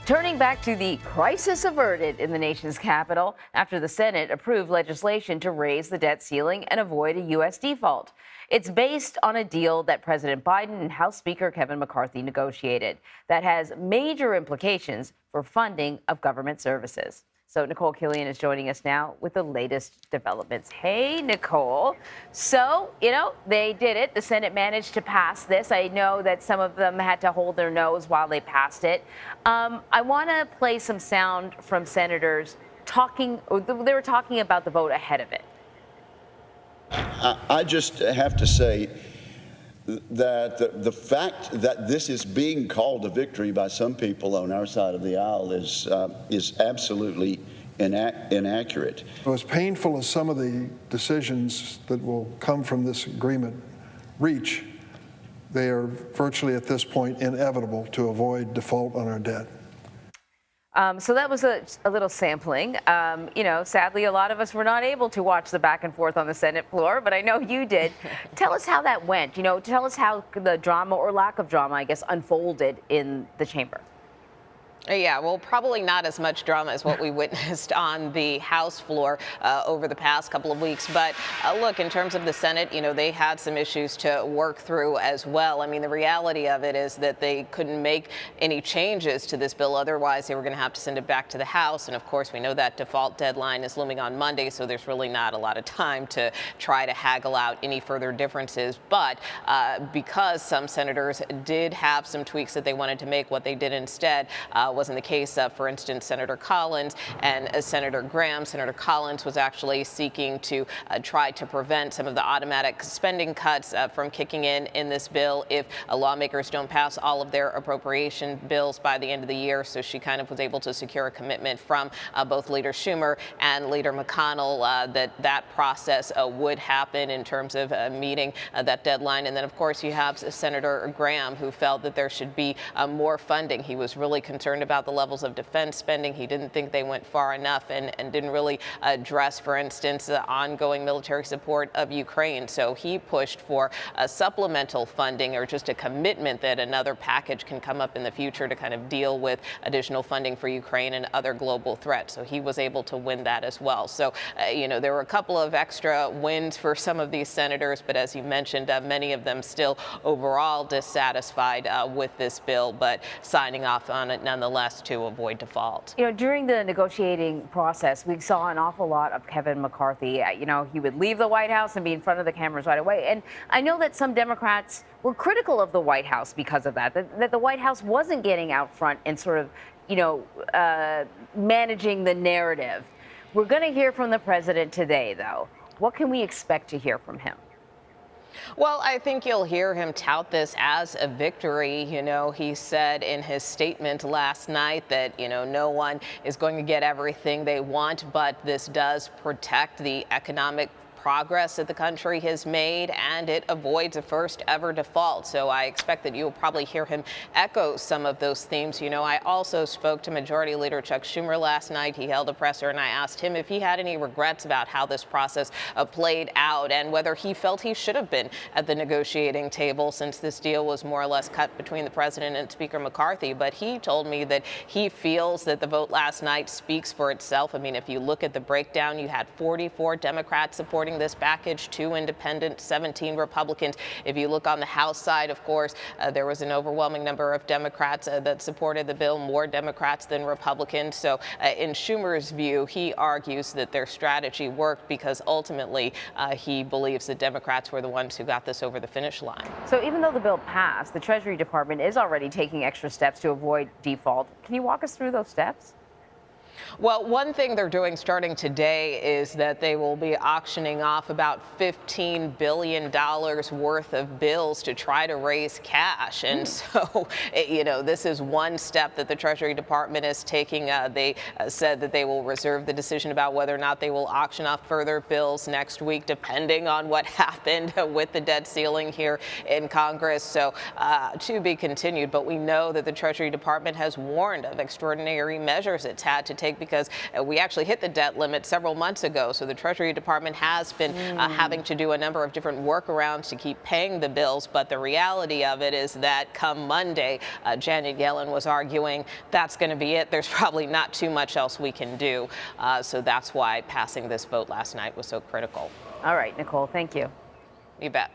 Turning back to the crisis averted in the nation's capital after the Senate approved legislation to raise the debt ceiling and avoid a U.S. default. It's based on a deal that President Biden and House Speaker Kevin McCarthy negotiated that has major implications for funding of government services. So Nikole Killion is joining us now with the latest developments. Hey, Nikole. So, they did it. The Senate managed to pass this. I know that some of them had to hold their nose while they passed it. I want to play some sound from senators talking. They were talking about the vote ahead of it. I just have to say that the fact that this is being called a victory by some people on our side of the aisle is absolutely inaccurate. As painful as some of the decisions that will come from this agreement reach, they are virtually at this point inevitable to avoid default on our debt. So that was a little sampling. Sadly, a lot of us were not able to watch the back and forth on the Senate floor, but I know you did. Tell us how that went. Tell us how the drama or lack of drama, I guess, unfolded in the chamber. Yeah, well, probably not as much drama as what we witnessed on the House floor over the past couple of weeks. But look, in terms of the Senate, they had some issues to work through as well. I mean, the reality of it is that they couldn't make any changes to this bill. Otherwise, they were going to have to send it back to the House. And of course, we know that default deadline is looming on Monday. So there's really not a lot of time to try to haggle out any further differences. But because some senators did have some tweaks that they wanted to make, what they did instead wasn't the case of, for instance, Senator Collins and Senator Graham. Senator Collins was actually seeking to try to prevent some of the automatic spending cuts from kicking in this bill if lawmakers don't pass all of their appropriation bills by the end of the year. So she kind of was able to secure a commitment from both Leader Schumer and Leader McConnell that process would happen in terms of meeting that deadline. And then, of course, you have Senator Graham, who felt that there should be more funding. He was really concerned about the levels of defense spending. He didn't think they went far enough and didn't really address, for instance, the ongoing military support of Ukraine. So he pushed for a supplemental funding or just a commitment that another package can come up in the future to kind of deal with additional funding for Ukraine and other global threats. So he was able to win that as well. So, there were a couple of extra wins for some of these senators, but as you mentioned, many of them still overall dissatisfied with this bill, but signing off on it nonetheless to avoid default. During the negotiating process, we saw an awful lot of Kevin McCarthy. He would leave the White House and be in front of the cameras right away. And I know that some Democrats were critical of the White House because of that the White House wasn't getting out front and sort of, managing the narrative. We're going to hear from the president today, though. What can we expect to hear from him? Well, I think you'll hear him tout this as a victory. He said in his statement last night that, no one is going to get everything they want, but this does protect the economic progress that the country has made, and it avoids a first ever default. So I expect that you'll probably hear him echo some of those themes. I also spoke to Majority Leader Chuck Schumer last night. He held a presser, and I asked him if he had any regrets about how this process played out and whether he felt he should have been at the negotiating table since this deal was more or less cut between the president and Speaker McCarthy. But he told me that he feels that the vote last night speaks for itself. I mean, if you look at the breakdown, you had 44 Democrats supporting this package, 2 independent, 17 Republicans. If you look on the House side, of course, there was an overwhelming number of Democrats that supported the bill, more Democrats than Republicans. So in Schumer's view, he argues that their strategy worked because ultimately he believes that Democrats were the ones who got this over the finish line. So even though the bill passed, the Treasury Department is already taking extra steps to avoid default. Can you walk us through those steps? Well, one thing they're doing starting today is that they will be auctioning off about $15 billion worth of bills to try to raise cash. And so, this is one step that the Treasury Department is taking. They said that they will reserve the decision about whether or not they will auction off further bills next week, depending on what happened with the debt ceiling here in Congress. So to be continued. But we know that the Treasury Department has warned of extraordinary measures it's had to take because we actually hit the debt limit several months ago. So the Treasury Department has been having to do a number of different workarounds to keep paying the bills. But the reality of it is that come Monday, Janet Yellen was arguing that's going to be it. There's probably not too much else we can do. So that's why passing this vote last night was so critical. All right, Nikole, thank you. You bet.